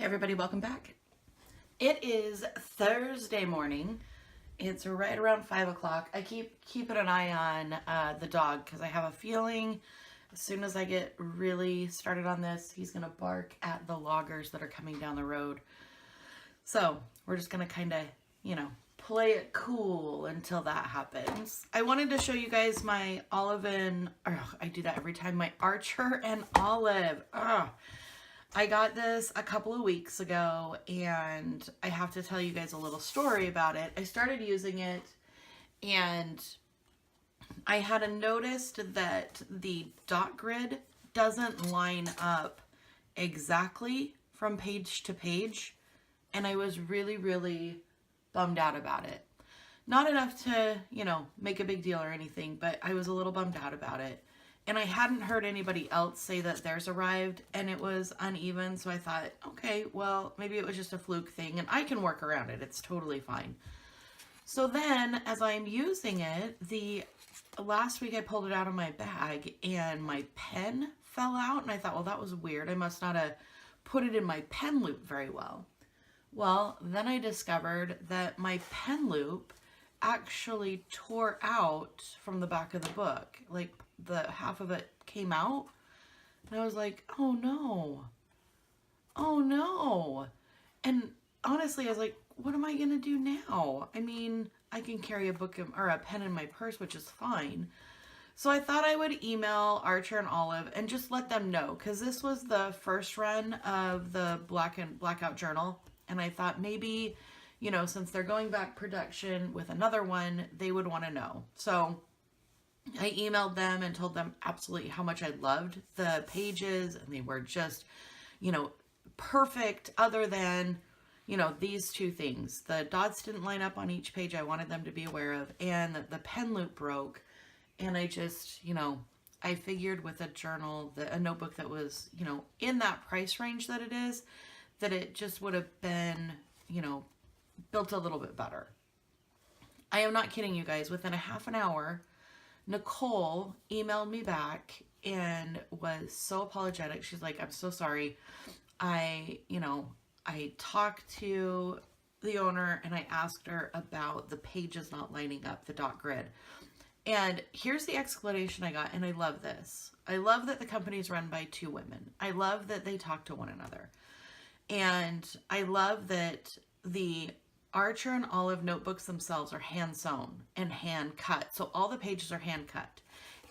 Everybody, welcome back. It is Thursday morning. It's right around 5 o'clock. I keep keeping an eye on the dog because I have a feeling as soon as I get really started on this, he's going to bark at the loggers that are coming down the road. So we're just going to kind of, play it cool until that happens. I wanted to show you guys my I do that every time, my Archer and Olive. I got this a couple of weeks ago, and I have to tell you guys a little story about it. I started using it, and I had noticed that the dot grid doesn't line up exactly from page to page, and I was really, really bummed out about it. Not enough to, make a big deal or anything, but I was a little bummed out about it. And I hadn't heard anybody else say that theirs arrived and it was uneven. So I thought, okay, well, maybe it was just a fluke thing and I can work around it. It's totally fine. So then as I'm using it, last week I pulled it out of my bag and my pen fell out. And I thought, well, that was weird. I must not have put it in my pen loop very well. Well, then I discovered that my pen loop actually tore out from the back of the book. Like the half of it came out. And I was like, oh no. Oh no. And honestly, I was like, what am I going to do now? I mean, I can carry a book or a pen in my purse, which is fine. So I thought I would email Archer and Olive and just let them know, because this was the first run of the Blackout journal. And I thought maybe, since they're going back production with another one, they would want to know. So I emailed them and told them absolutely how much I loved the pages, and they were just, perfect other than, these two things. The dots didn't line up on each page I wanted them to be aware of, and the pen loop broke. And I just, I figured with a journal, a notebook that was, in that price range that it is, that it just would have been, built a little bit better. I am not kidding you guys. Within a half an hour, Nicole emailed me back and was so apologetic. She's like, I'm so sorry. I talked to the owner and I asked her about the pages not lining up, the dot grid. And here's the explanation I got, and I love this. I love that the company is run by two women. I love that they talk to one another. And I love that the Archer and Olive notebooks themselves are hand sewn and hand cut. So all the pages are hand cut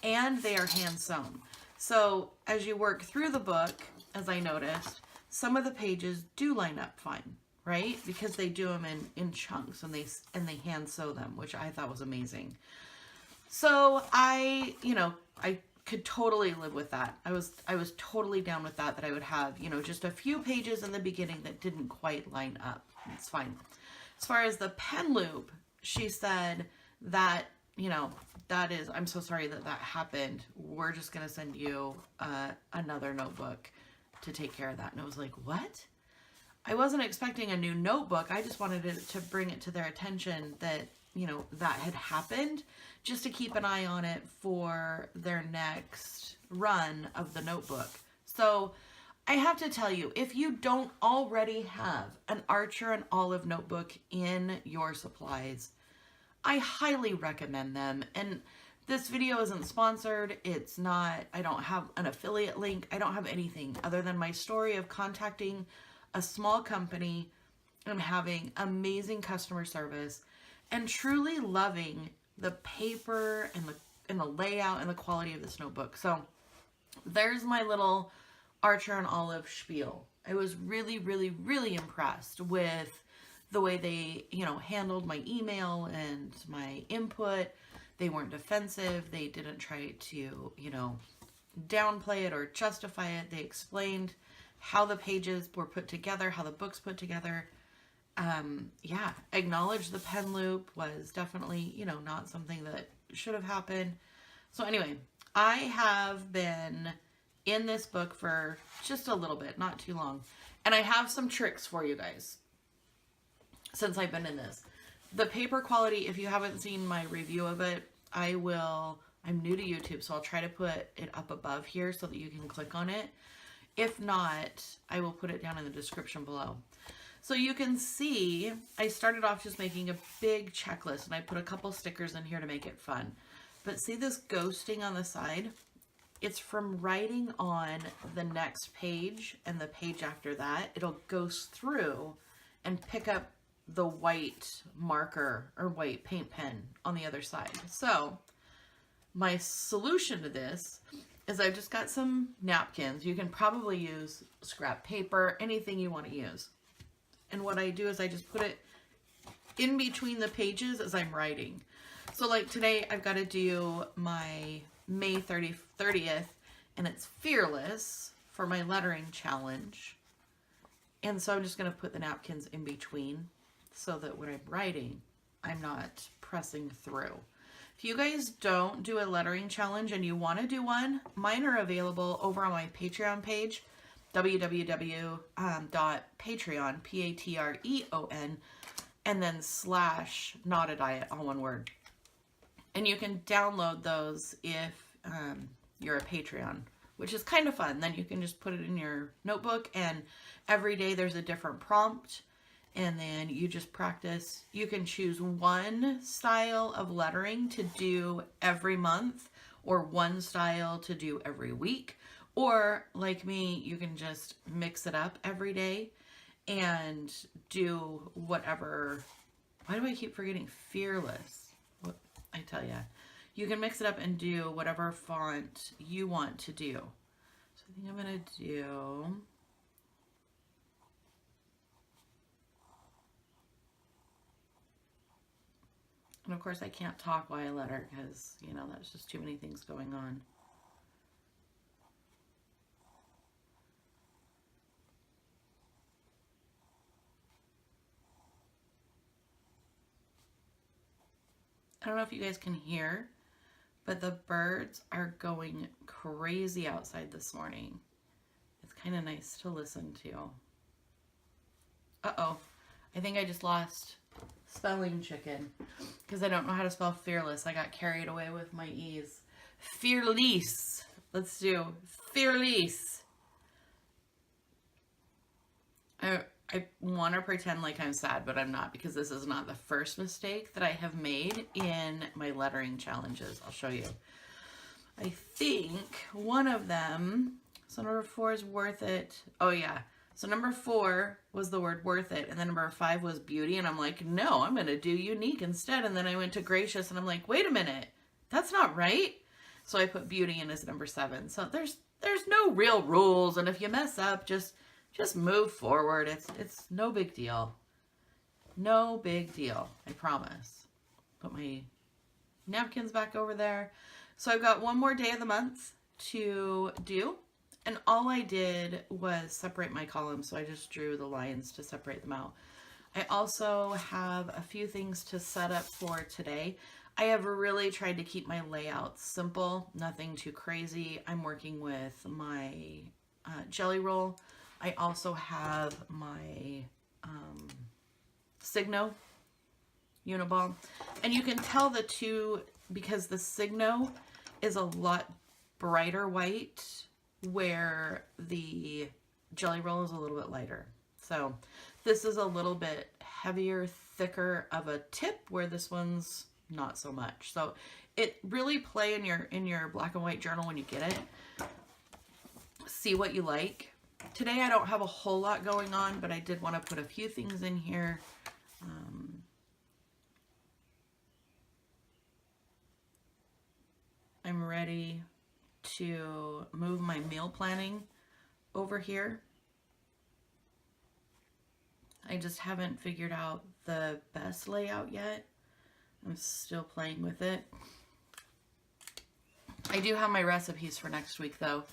and they are hand sewn. So as you work through the book, as I noticed, some of the pages do line up fine, right? Because they do them in chunks and they hand sew them, which I thought was amazing. So I could totally live with that. I was totally down with that I would have, just a few pages in the beginning that didn't quite line up. It's fine. As far as the pen loop, she said that, I'm so sorry that happened. We're just going to send you another notebook to take care of that. And I was like, what? I wasn't expecting a new notebook. I just wanted to bring it to their attention that, that had happened, just to keep an eye on it for their next run of the notebook. So I have to tell you, if you don't already have an Archer and Olive notebook in your supplies, I highly recommend them. And this video isn't sponsored. It's not, I don't have an affiliate link. I don't have anything other than my story of contacting a small company and having amazing customer service and truly loving the paper and the layout and the quality of this notebook. So there's my little Archer and Olive spiel. I was really, really, really impressed with the way they, handled my email and my input. They weren't defensive. They didn't try to, downplay it or justify it. They explained how the pages were put together, how the book's put together. Acknowledge the pen loop was definitely, not something that should have happened. So anyway, I have been in this book for just a little bit, not too long. And I have some tricks for you guys since I've been in this. The paper quality, if you haven't seen my review of it, I'm new to YouTube, so I'll try to put it up above here so that you can click on it. If not, I will put it down in the description below. So you can see, I started off just making a big checklist, and I put a couple stickers in here to make it fun. But see this ghosting on the side? It's from writing on the next page and the page after that. It'll ghost through and pick up the white marker or white paint pen on the other side. So my solution to this is I've just got some napkins. You can probably use scrap paper, anything you want to use. And what I do is I just put it in between the pages as I'm writing. So like today I've got to do my May 30th, and it's Fearless for my lettering challenge. And so I'm just going to put the napkins in between so that when I'm writing, I'm not pressing through. If you guys don't do a lettering challenge and you want to do one, mine are available over on my Patreon page, www.patreon, Patreon, and then / NottaDiet, all one word. And you can download those if you're a Patreon, which is kind of fun. Then you can just put it in your notebook, and every day there's a different prompt, and then you just practice. You can choose one style of lettering to do every month, or one style to do every week, or like me, you can just mix it up every day and do whatever. Why do I keep forgetting Fearless? What I tell ya, you can mix it up and do whatever font you want to do. So I think I'm gonna do, and of course I can't talk while I letter because, you know, that's just too many things going on. I don't know if you guys can hear, but the birds are going crazy outside this morning. It's kind of nice to listen to. Uh-oh, I think I just lost spelling chicken because I don't know how to spell Fearless. I got carried away with my E's. Fearless. Let's do Fearless. I want to pretend like I'm sad, but I'm not, because this is not the first mistake that I have made in my lettering challenges. I'll show you. I think one of them, so number 4 is worth it. Oh yeah. So number 4 was the word worth it, and then number 5 was beauty, and I'm like, no, I'm going to do unique instead. And then I went to gracious, and I'm like, wait a minute, that's not right. So I put beauty in as number 7. So there's no real rules, and if you mess up, just move forward. It's no big deal. No big deal, I promise. Put my napkins back over there. So I've got one more day of the month to do, and all I did was separate my columns, so I just drew the lines to separate them out. I also have a few things to set up for today. I have really tried to keep my layout simple, nothing too crazy. I'm working with my jelly roll. I also have my Signo Uniball. And you can tell the two because the Signo is a lot brighter white, where the jelly roll is a little bit lighter. So this is a little bit heavier, thicker of a tip, where this one's not so much. So it really play in your black and white journal when you get it. See what you like. Today I don't have a whole lot going on, but I did want to put a few things in here. I'm ready to move my meal planning over here. I just haven't figured out the best layout yet. I'm still playing with it. I do have my recipes for next week though,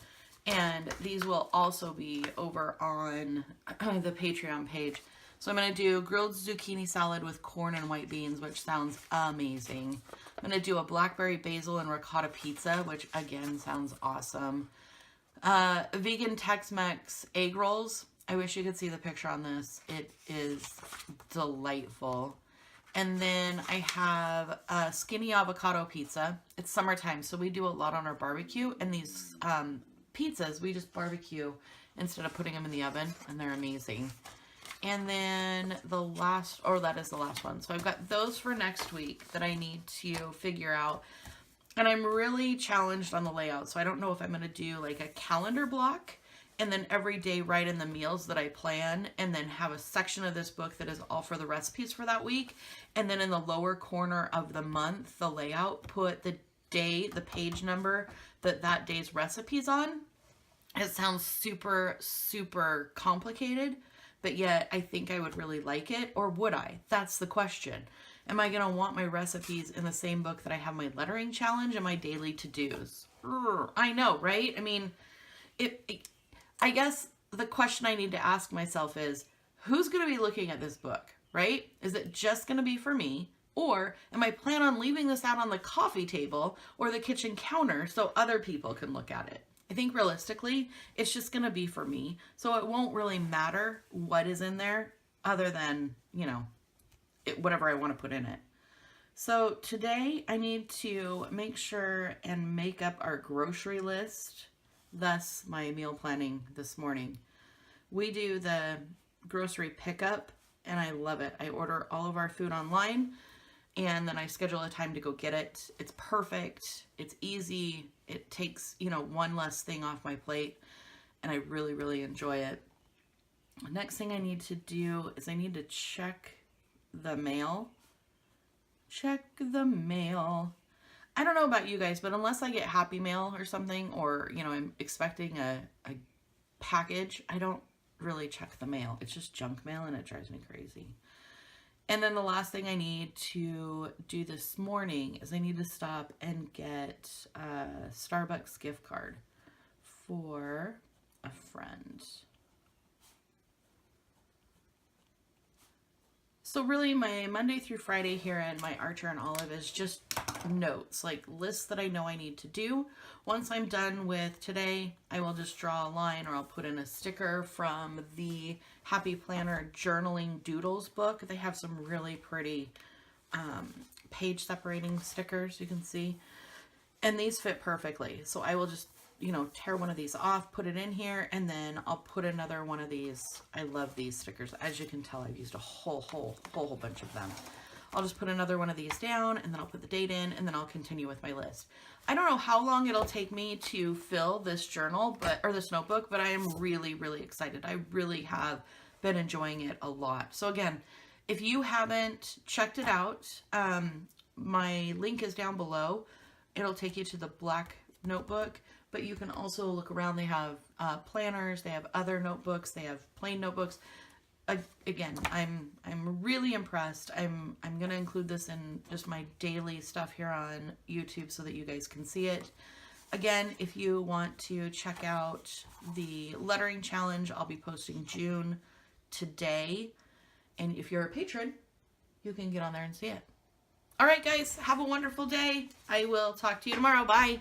and these will also be over on the Patreon page. So I'm going to do grilled zucchini salad with corn and white beans, which sounds amazing. I'm going to do a blackberry basil and ricotta pizza, which again sounds awesome. Vegan Tex-Mex egg rolls. I wish you could see the picture on this. It is delightful. And then I have a skinny avocado pizza. It's summertime, so we do a lot on our barbecue. And these pizzas, we just barbecue instead of putting them in the oven, and they're amazing. And then the last, or that is the last one. So I've got those for next week that I need to figure out. And I'm really challenged on the layout. So I don't know if I'm going to do like a calendar block and then every day write in the meals that I plan, and then have a section of this book that is all for the recipes for that week. And then in the lower corner of the month, the layout, put the day, the page number that day's recipe's on. It sounds super, super complicated, but yet I think I would really like it. Or would I? That's the question. Am I going to want my recipes in the same book that I have my lettering challenge and my daily to-dos? I know, right? I mean, I guess the question I need to ask myself is, who's going to be looking at this book, right? Is it just going to be for me? Or am I planning on leaving this out on the coffee table or the kitchen counter so other people can look at it? I think realistically, it's just going to be for me. So it won't really matter what is in there other than, you know, whatever I want to put in it. So today I need to make sure and make up our grocery list. Thus my meal planning this morning. We do the grocery pickup and I love it. I order all of our food online and then I schedule a time to go get it. It's perfect. It's easy. It takes, you know, one less thing off my plate and I really, really enjoy it. Next thing I need to do is I need to check the mail. Check the mail. I don't know about you guys, but unless I get Happy Mail or something, or, you know, I'm expecting a package, I don't really check the mail. It's just junk mail and it drives me crazy. And then the last thing I need to do this morning is I need to stop and get a Starbucks gift card for a friend. So really my Monday through Friday here in my Archer and Olive is just notes, like lists that I know I need to do. Once I'm done with today, I will just draw a line or I'll put in a sticker from the Happy Planner Journaling Doodles book. They have some really pretty page separating stickers, you can see. And these fit perfectly. So I will just, you know, tear one of these off, put it in here, and then I'll put another one of these. I love these stickers. As you can tell, I've used a whole bunch of them. I'll just put another one of these down, and then I'll put the date in, and then I'll continue with my list. I don't know how long it'll take me to fill this journal, or this notebook, but I am really, really excited. I really have been enjoying it a lot. So again, if you haven't checked it out, my link is down below. It'll take you to the black notebook. But you can also look around. They have planners, they have other notebooks, they have plain notebooks. Again, I'm really impressed. I'm gonna include this in just my daily stuff here on YouTube so that you guys can see it. Again, if you want to check out the lettering challenge, I'll be posting June today. And if you're a patron, you can get on there and see it. All right, guys, have a wonderful day. I will talk to you tomorrow. Bye.